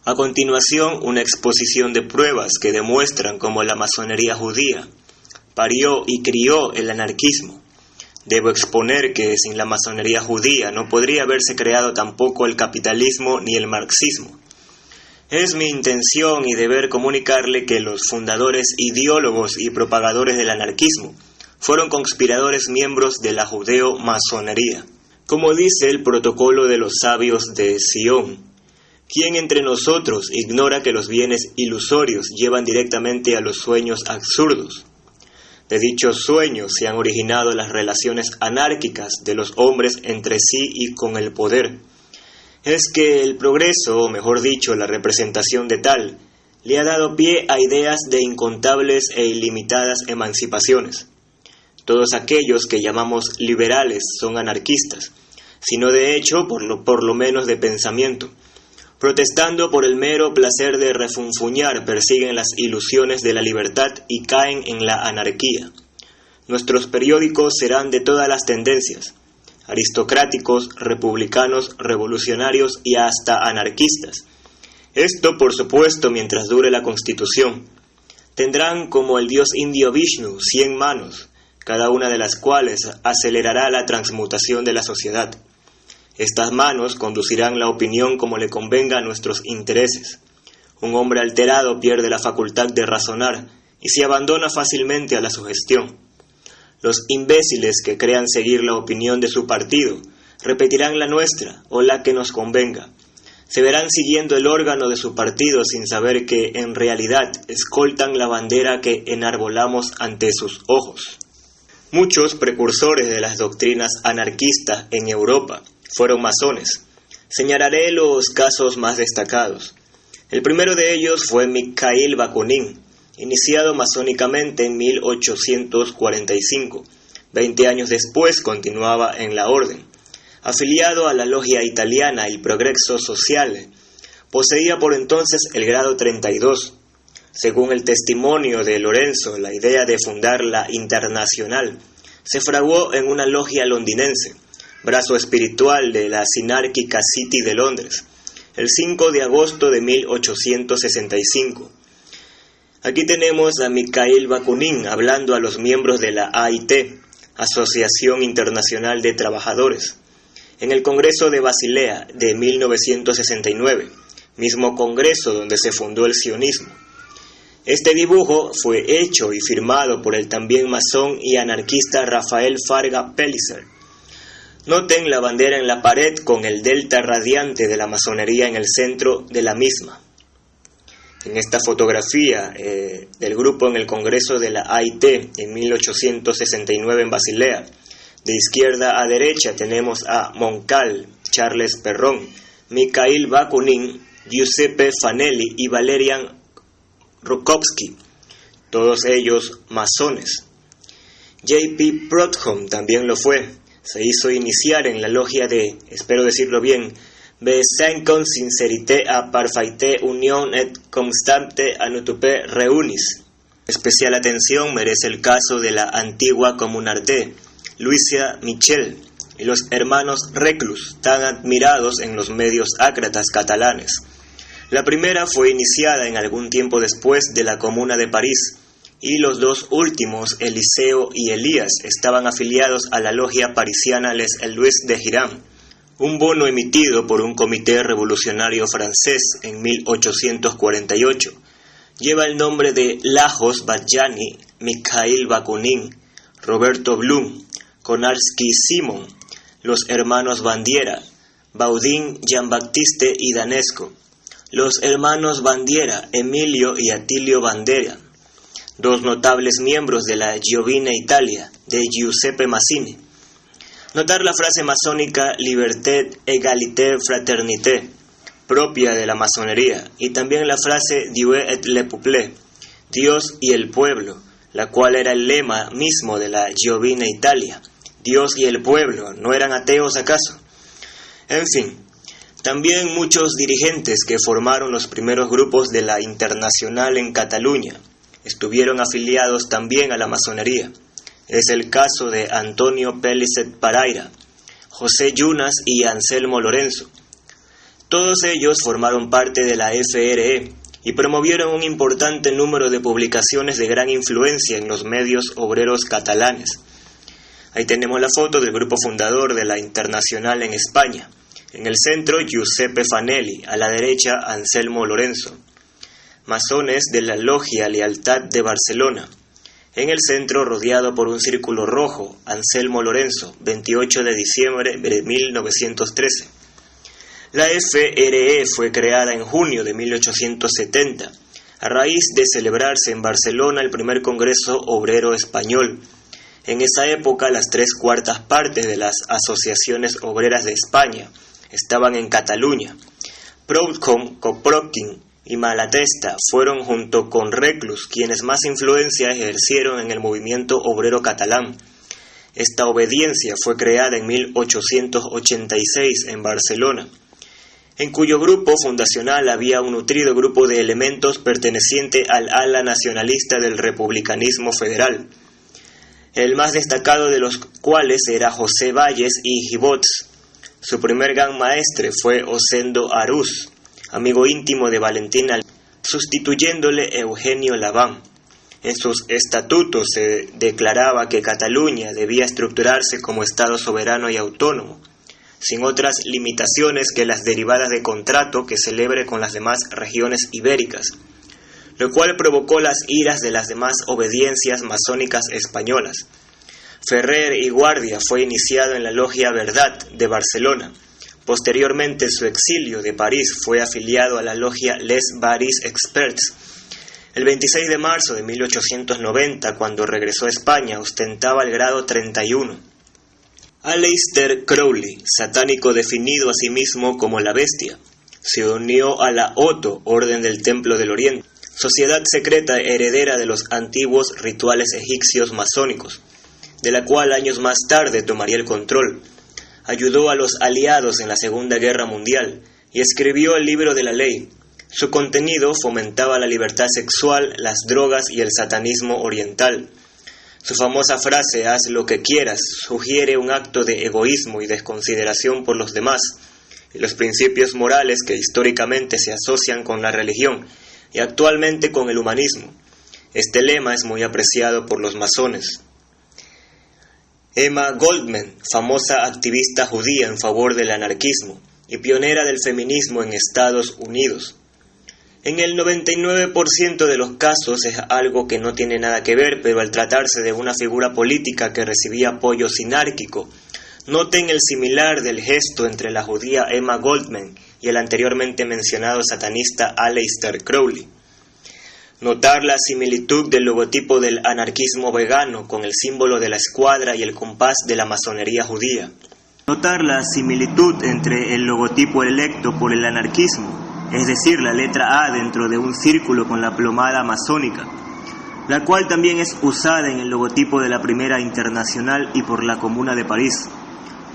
A continuación, una exposición de pruebas que demuestran cómo la masonería judía parió y crió el anarquismo. Debo exponer que sin la masonería judía no podría haberse creado tampoco el capitalismo ni el marxismo. Es mi intención y deber comunicarle que los fundadores, ideólogos y propagadores del anarquismo fueron conspiradores miembros de la judeo-masonería. Como dice el protocolo de los sabios de Sion, ¿quién entre nosotros ignora que los bienes ilusorios llevan directamente a los sueños absurdos? De dichos sueños se han originado las relaciones anárquicas de los hombres entre sí y con el poder. Es que el progreso, o mejor dicho, la representación de tal, le ha dado pie a ideas de incontables e ilimitadas emancipaciones. Todos aquellos que llamamos liberales son anarquistas, sino de hecho por lo menos de pensamiento. Protestando por el mero placer de refunfuñar, persiguen las ilusiones de la libertad y caen en la anarquía. Nuestros periódicos serán de todas las tendencias: aristocráticos, republicanos, revolucionarios y hasta anarquistas. Esto, por supuesto, mientras dure la Constitución. Tendrán como el dios indio Vishnu 100 manos, cada una de las cuales acelerará la transmutación de la sociedad. Estas manos conducirán la opinión como le convenga a nuestros intereses. Un hombre alterado pierde la facultad de razonar y se abandona fácilmente a la sugestión. Los imbéciles que crean seguir la opinión de su partido repetirán la nuestra o la que nos convenga. Se verán siguiendo el órgano de su partido sin saber que en realidad escoltan la bandera que enarbolamos ante sus ojos. Muchos precursores de las doctrinas anarquistas en Europa fueron masones. Señalaré los casos más destacados. El primero de ellos fue Mikhail Bakunin, iniciado masónicamente en 1845. 20 años después continuaba en la orden. Afiliado a la logia italiana Il Progresso Sociale, poseía por entonces el grado 32. Según el testimonio de Lorenzo, la idea de fundar la Internacional se fraguó en una logia londinense, brazo espiritual de la sinárquica City de Londres, el 5 de agosto de 1865. Aquí tenemos a Mikhail Bakunin hablando a los miembros de la AIT, Asociación Internacional de Trabajadores, en el Congreso de Basilea de 1969, mismo congreso donde se fundó el sionismo. Este dibujo fue hecho y firmado por el también masón y anarquista Rafael Farga Pellicer. Noten la bandera en la pared con el delta radiante de la masonería en el centro de la misma. En esta fotografía del grupo en el Congreso de la AIT en 1869 en Basilea, de izquierda a derecha tenemos a Montcalm, Charles Perron, Mikhail Bakunin, Giuseppe Fanelli y Valerian Rokowski, todos ellos masones. J.P. Proudhon también lo fue. Se hizo iniciar en la logia de, espero decirlo bien, Besançon Sincerité à Parfaite Union et Constante Anutopé Reunis. Especial atención merece el caso de la antigua Communarté, Luisa Michel, y los hermanos Reclus, tan admirados en los medios ácratas catalanes. La primera fue iniciada en algún tiempo después de la Comuna de París, y los dos últimos, Eliseo y Elías, estaban afiliados a la logia parisiana Les Elois de Girard. Un bono emitido por un comité revolucionario francés en 1848 lleva el nombre de Lajos Badjani, Mikhail Bakunin, Roberto Blum, Konarski Simon, los hermanos Bandiera, Baudin, Jean-Baptiste y Danesco, los hermanos Bandiera, Emilio y Attilio Bandera, dos notables miembros de la Giovine Italia, de Giuseppe Mazzini. Notar la frase masónica Liberté, Égalité, Fraternité, propia de la masonería, y también la frase Dieu et le peuple, Dios y el pueblo, la cual era el lema mismo de la Giovine Italia. Dios y el pueblo, ¿no eran ateos acaso? En fin, también muchos dirigentes que formaron los primeros grupos de la Internacional en Cataluña estuvieron afiliados también a la masonería. Es el caso de Antonio Pellicet Paraira, José Yunas y Anselmo Lorenzo. Todos ellos formaron parte de la FRE y promovieron un importante número de publicaciones de gran influencia en los medios obreros catalanes. Ahí tenemos la foto del grupo fundador de la Internacional en España. En el centro, Giuseppe Fanelli, a la derecha, Anselmo Lorenzo. Masones de la Logia Lealtad de Barcelona. En el centro, rodeado por un círculo rojo, Anselmo Lorenzo, 28 de diciembre de 1913. La FRE fue creada en junio de 1870, a raíz de celebrarse en Barcelona el primer Congreso Obrero Español. En esa época, las 3/4 partes de las asociaciones obreras de España estaban en Cataluña. Proudhon, Kropotkin y Malatesta fueron, junto con Reclus, quienes más influencia ejercieron en el movimiento obrero catalán. Esta obediencia fue creada en 1886 en Barcelona, en cuyo grupo fundacional había un nutrido grupo de elementos perteneciente al ala nacionalista del republicanismo federal, el más destacado de los cuales era José Valles y Gibots. Su primer gran maestre fue Osendo Arús, amigo íntimo de Valentín Alcalá, sustituyéndole Eugenio Laván. En sus estatutos se declaraba que Cataluña debía estructurarse como Estado soberano y autónomo, sin otras limitaciones que las derivadas de contrato que celebre con las demás regiones ibéricas, lo cual provocó las iras de las demás obediencias masónicas españolas. Ferrer y Guardia fue iniciado en la Logia Verdad de Barcelona. Posteriormente, su exilio de París fue afiliado a la Logia Les Baris Experts. El 26 de marzo de 1890, cuando regresó a España, ostentaba el grado 31. Aleister Crowley, satánico definido a sí mismo como la Bestia, se unió a la Otto, Orden del Templo del Oriente, sociedad secreta heredera de los antiguos rituales egipcios masónicos, de la cual años más tarde tomaría el control. Ayudó a los aliados en la Segunda Guerra Mundial y escribió el Libro de la Ley. Su contenido fomentaba la libertad sexual, las drogas y el satanismo oriental. Su famosa frase, haz lo que quieras, sugiere un acto de egoísmo y desconsideración por los demás, y los principios morales que históricamente se asocian con la religión y actualmente con el humanismo. Este lema es muy apreciado por los masones. Emma Goldman, famosa activista judía en favor del anarquismo y pionera del feminismo en Estados Unidos. En el 99% de los casos es algo que no tiene nada que ver, pero al tratarse de una figura política que recibía apoyo sinárquico, noten el similar del gesto entre la judía Emma Goldman y el anteriormente mencionado satanista Aleister Crowley. Notar la similitud del logotipo del anarquismo vegano con el símbolo de la escuadra y el compás de la masonería judía. Notar la similitud entre el logotipo electo por el anarquismo, es decir, la letra A dentro de un círculo con la plomada masónica, la cual también es usada en el logotipo de la Primera Internacional y por la Comuna de París.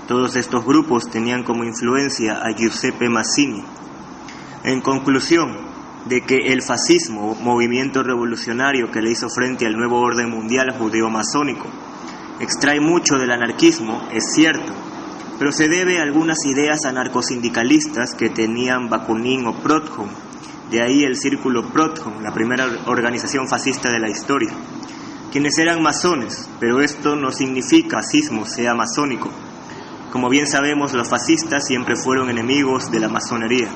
Todos estos grupos tenían como influencia a Giuseppe Mazzini. En conclusión, de que el fascismo, movimiento revolucionario que le hizo frente al nuevo orden mundial judeo-masónico, extrae mucho del anarquismo, es cierto, pero se debe a algunas ideas anarcosindicalistas que tenían Bakunin o Proudhon. De ahí el Círculo Proudhon, la primera organización fascista de la historia, quienes eran masones, pero esto no significa fascismo sea masónico. Como bien sabemos, los fascistas siempre fueron enemigos de la masonería.